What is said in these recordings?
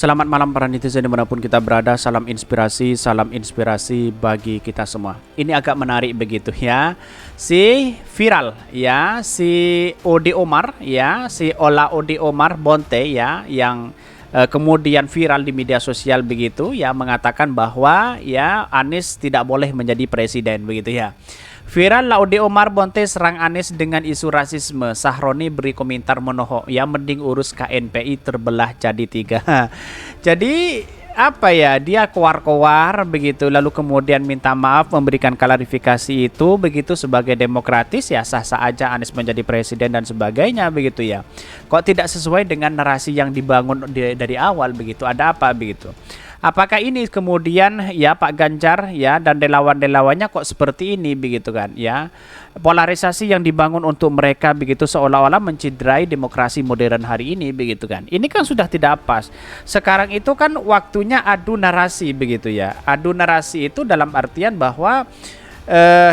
Selamat malam para netizen dimanapun kita berada. Salam inspirasi bagi kita semua. Ini agak menarik begitu ya. Si viral ya, si Ode Omar ya, si Ola Ode Omar Bonte ya, yang kemudian viral di media sosial begitu ya, mengatakan bahwa ya Anies tidak boleh menjadi presiden begitu ya. Viral Laude Omar Bonte serang Anies dengan isu rasisme. Sahroni beri komentar menohok. Ya mending urus KNPI terbelah jadi 3. Jadi apa ya, dia koar-koar begitu, lalu kemudian minta maaf, memberikan klarifikasi itu begitu sebagai demokratis ya, sah-sah aja Anies menjadi presiden dan sebagainya begitu ya. Kok tidak sesuai dengan narasi yang dibangun dari awal begitu, ada apa begitu. Apakah ini kemudian ya Pak Ganjar ya dan relawan-relawannya kok seperti ini begitu kan ya. Polarisasi yang dibangun untuk mereka begitu seolah-olah menciderai demokrasi modern hari ini begitu kan. Ini kan sudah tidak pas. Sekarang itu kan waktunya adu narasi begitu ya. Adu narasi itu dalam artian bahwa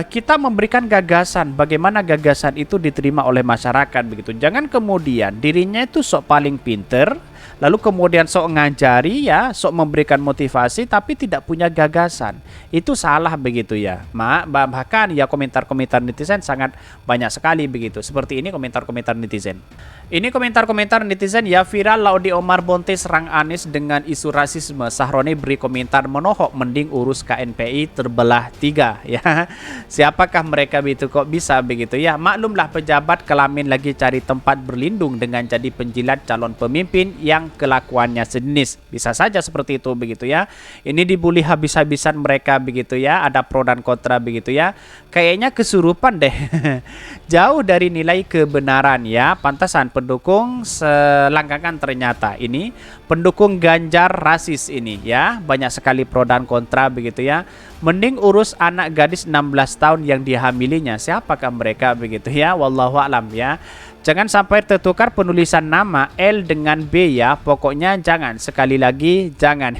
kita memberikan gagasan, bagaimana gagasan itu diterima oleh masyarakat begitu. Jangan kemudian dirinya itu sok paling pinter, lalu kemudian sok ngajari ya, sok memberikan motivasi tapi tidak punya gagasan. Itu salah begitu ya. Bahkan ya komentar-komentar netizen sangat banyak sekali begitu. Seperti ini komentar-komentar netizen. Ini komentar-komentar netizen ya, viral Laude Omar Bonte serang Anies dengan isu rasisme. Sahroni beri komentar menohok, mending urus KNPI terbelah 3 ya. Siapakah mereka begitu, kok bisa begitu ya. Maklumlah pejabat kelamin lagi cari tempat berlindung dengan jadi penjilat calon pemimpin yang kelakuannya sejenis. Bisa saja seperti itu begitu ya. Ini dibully habis-habisan mereka begitu ya. Ada pro dan kontra begitu ya. Kayaknya kesurupan deh. Jauh dari nilai kebenaran ya. Pantasan pendukung selangkangan ternyata ini pendukung Ganjar rasis ini ya. Banyak sekali pro dan kontra begitu ya. Mending urus anak gadis 16 tahun yang dihamilinya. Siapakah mereka begitu ya. Wallahu a'lam ya. Jangan sampai tertukar penulisan nama L dengan B ya. Pokoknya jangan. Sekali lagi jangan.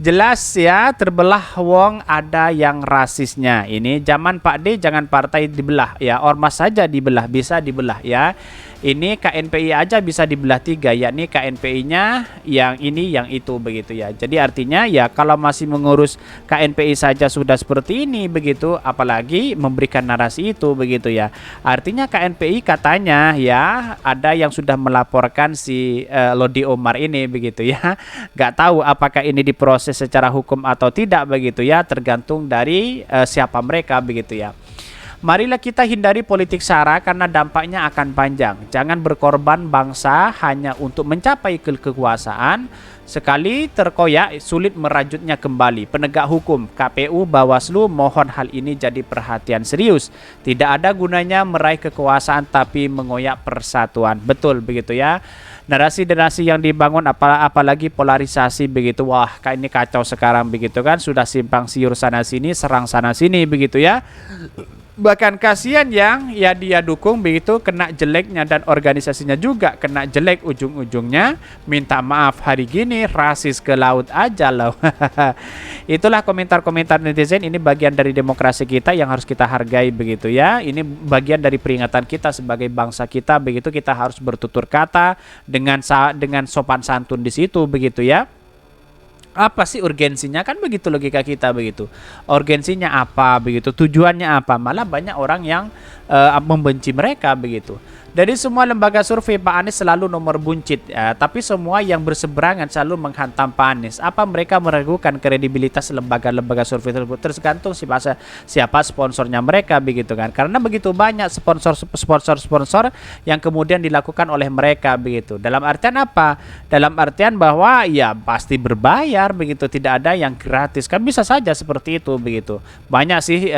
Jelas ya, terbelah wong ada yang rasisnya. Ini zaman Pak D jangan partai dibelah ya. Ormas saja dibelah, bisa dibelah ya. Ini KNPI aja bisa dibelah 3, yakni KNPI-nya yang ini yang itu begitu ya. Jadi artinya ya kalau masih mengurus KNPI saja sudah seperti ini begitu, apalagi memberikan narasi itu begitu ya. Artinya KNPI katanya ya ada yang sudah melaporkan si Laude Omar ini begitu ya. Gak tahu apakah ini diproses secara hukum atau tidak begitu ya, tergantung dari siapa mereka begitu ya. Marilah kita hindari politik sara karena dampaknya akan panjang. Jangan berkorban bangsa hanya untuk mencapai kekuasaan. Sekali terkoyak, sulit merajutnya kembali. Penegak hukum, KPU, Bawaslu mohon hal ini jadi perhatian serius. Tidak ada gunanya meraih kekuasaan tapi mengoyak persatuan. Betul begitu ya. Narasi-narasi yang dibangun apalagi polarisasi begitu. Wah, ini kacau sekarang begitu kan. Sudah simpang siur sana sini, serang sana sini begitu ya. Bahkan kasihan yang ya dia dukung begitu kena jeleknya dan organisasinya juga kena jelek ujung-ujungnya minta maaf hari gini rasis ke laut aja loh. Itulah komentar-komentar netizen. Ini bagian dari demokrasi kita yang harus kita hargai begitu ya. Ini bagian dari peringatan kita sebagai bangsa kita begitu, kita harus bertutur kata dengan sopan santun di situ begitu ya. Apa sih urgensinya, kan begitu logika kita begitu. Urgensinya apa begitu, tujuannya apa, malah banyak orang yang membenci mereka begitu. Dari semua lembaga survei Pak Anies selalu nomor buncit ya, tapi semua yang berseberangan selalu menghantam Pak Anies. Apa mereka meragukan kredibilitas lembaga-lembaga survei tersebut? Tergantung siapa sponsornya mereka begitu kan. Karena begitu banyak sponsor yang kemudian dilakukan oleh mereka begitu. Dalam artian apa? Dalam artian bahwa ya pasti berbayar begitu, tidak ada yang gratis. Kan bisa saja seperti itu begitu. Banyak sih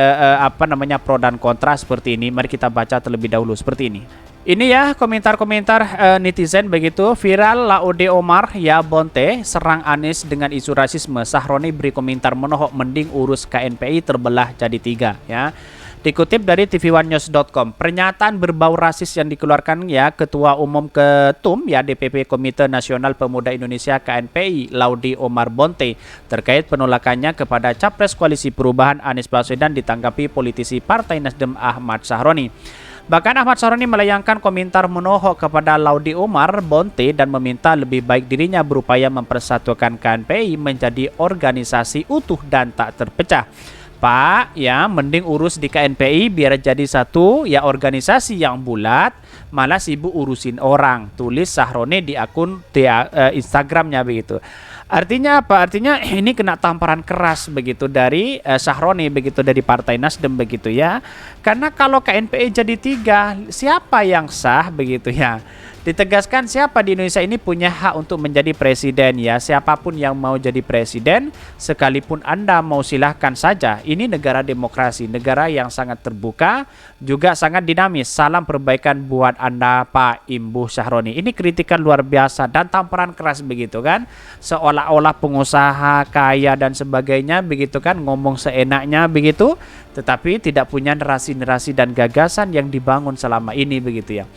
pro dan kontra seperti ini. Mari kita baca terlebih dahulu seperti ini. Ini ya komentar-komentar netizen begitu. Viral Laude Omar ya Bonte serang Anies dengan isu rasisme. Sahroni beri komentar menohok, mending urus KNPI terbelah jadi 3 ya. Dikutip dari tv1news.com, pernyataan berbau rasis yang dikeluarkan ya Ketua Umum Ketum ya DPP Komite Nasional Pemuda Indonesia KNPI Laude Omar Bonte terkait penolakannya kepada Capres Koalisi Perubahan Anies Baswedan ditanggapi politisi Partai Nasdem Ahmad Sahroni. Bahkan Ahmad Sahroni melayangkan komentar menohok kepada Laude Omar Bonte dan meminta lebih baik dirinya berupaya mempersatukan KNPI menjadi organisasi utuh dan tak terpecah. Pak, ya mending urus di KNPI biar jadi satu ya organisasi yang bulat, malah sibuk urusin orang. Tulis Sahroni di akun Instagramnya begitu. Artinya apa? Artinya ini kena tamparan keras begitu dari Sahroni begitu, dari Partai Nasdem begitu ya. Karena kalau KNPI jadi 3, siapa yang sah begitu ya? Ditegaskan siapa di Indonesia ini punya hak untuk menjadi presiden ya. Siapapun yang mau jadi presiden, sekalipun Anda mau silahkan saja. Ini negara demokrasi, negara yang sangat terbuka, juga sangat dinamis. Salam perbaikan buat Anda Pak Imbuh Sahroni. Ini kritikan luar biasa dan tamparan keras begitu kan. Seolah-olah pengusaha kaya dan sebagainya begitu kan, ngomong seenaknya begitu, tetapi tidak punya narasi-narasi dan gagasan yang dibangun selama ini begitu ya.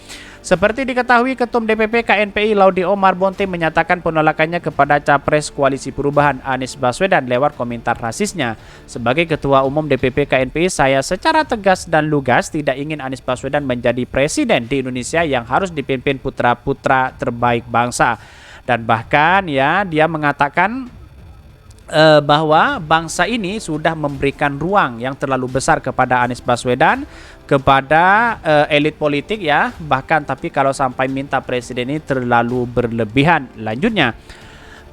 Seperti diketahui, Ketum DPP KNPI Laude Omar Bonte menyatakan penolakannya kepada Capres Koalisi Perubahan Anies Baswedan lewat komentar rasisnya. Sebagai Ketua Umum DPP KNPI, saya secara tegas dan lugas tidak ingin Anies Baswedan menjadi presiden di Indonesia yang harus dipimpin putra-putra terbaik bangsa. Dan bahkan ya, dia mengatakan bahwa bangsa ini sudah memberikan ruang yang terlalu besar kepada Anies Baswedan, kepada elit politik ya, bahkan tapi kalau sampai minta presiden ini terlalu berlebihan. Lanjutnya,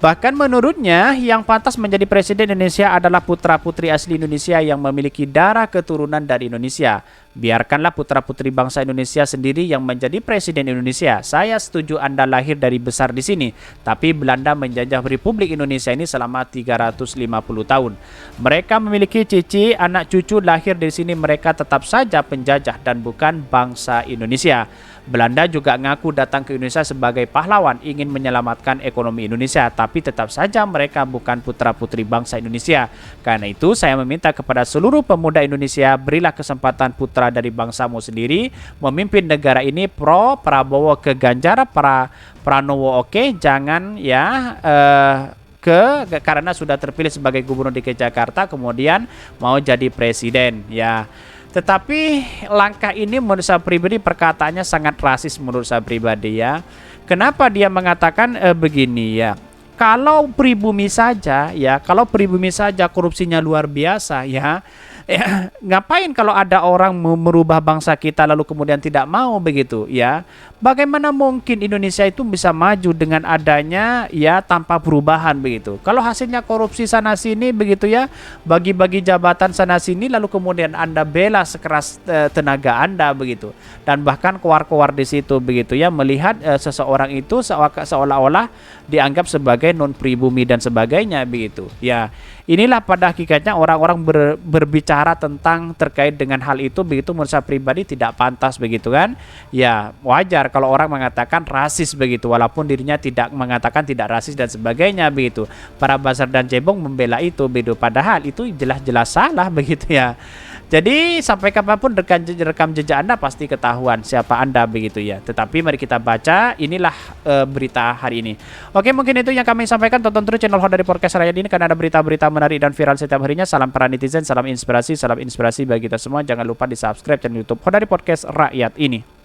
bahkan menurutnya yang pantas menjadi presiden Indonesia adalah putra-putri asli Indonesia yang memiliki darah keturunan dari Indonesia. Biarkanlah putra-putri bangsa Indonesia sendiri yang menjadi presiden Indonesia. Saya setuju Anda lahir dari besar di sini, tapi Belanda menjajah Republik Indonesia ini selama 350 tahun. Mereka memiliki cici, anak cucu lahir di sini, mereka tetap saja penjajah dan bukan bangsa Indonesia. Belanda juga ngaku datang ke Indonesia sebagai pahlawan, ingin menyelamatkan ekonomi Indonesia, tapi tetap saja mereka bukan putra-putri bangsa Indonesia. Karena itu saya meminta kepada seluruh pemuda Indonesia, berilah kesempatan putra dari bangsamu sendiri memimpin negara ini. Pro Prabowo ke Ganjar, Pranowo oke, jangan ya karena sudah terpilih sebagai gubernur DKI Jakarta kemudian mau jadi presiden ya. Tetapi langkah ini menurut saya pribadi, perkataannya sangat rasis menurut saya pribadi ya. Kenapa dia mengatakan begini ya? Kalau pribumi saja ya, kalau pribumi saja korupsinya luar biasa ya, ngapain kalau ada orang merubah bangsa kita lalu kemudian tidak mau begitu ya? Bagaimana mungkin Indonesia itu bisa maju dengan adanya ya tanpa perubahan begitu? Kalau hasilnya korupsi sana sini begitu ya, bagi-bagi jabatan sana sini lalu kemudian Anda bela sekeras tenaga Anda begitu, dan bahkan keluar-keluar di situ begitu ya, melihat seseorang itu seolah-olah dianggap sebagai non pribumi dan sebagainya begitu ya. Inilah pada hakikatnya orang-orang berbicara tentang terkait dengan hal itu begitu, menurut saya pribadi tidak pantas begitu kan ya. Wajar kalau orang mengatakan rasis begitu, walaupun dirinya tidak mengatakan tidak rasis dan sebagainya begitu. Para Basar dan Cebong membela itu begitu, padahal itu jelas-jelas salah begitu ya. Jadi sampai kapanpun rekam jejak Anda pasti ketahuan siapa Anda begitu ya. Tetapi mari kita baca, inilah berita hari ini. Oke, mungkin itu yang kami sampaikan. Tonton terus channel Hodari Podcast Rakyat ini karena ada berita-berita menarik dan viral setiap harinya. Salam para netizen, salam inspirasi bagi kita semua. Jangan lupa di subscribe channel YouTube Hodari Podcast Rakyat ini.